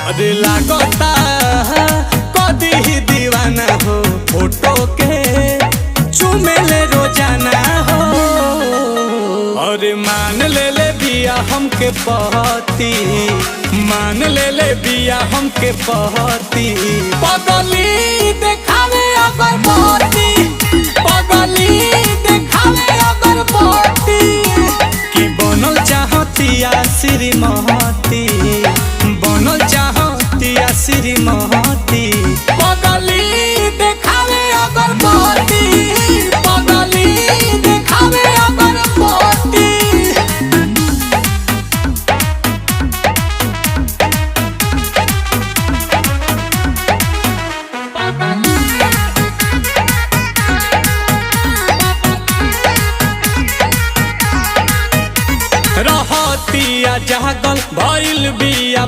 अरे लागता कदी ही दीवाना हो, फोटो के चुमेले रोजाना हो। अरे मान ले बिया हमके पहती, मान ले बिया हमके पहती। पगली देखावे अगर पहती, पगली देखावे अगर पहती। कि बनल चाहतिया श्रीमती, बनल चाहतिया श्रीमती। पगली देखावे अगर पहती, पगली देखावे अगर पहती। रहतिया जागल भइल बिया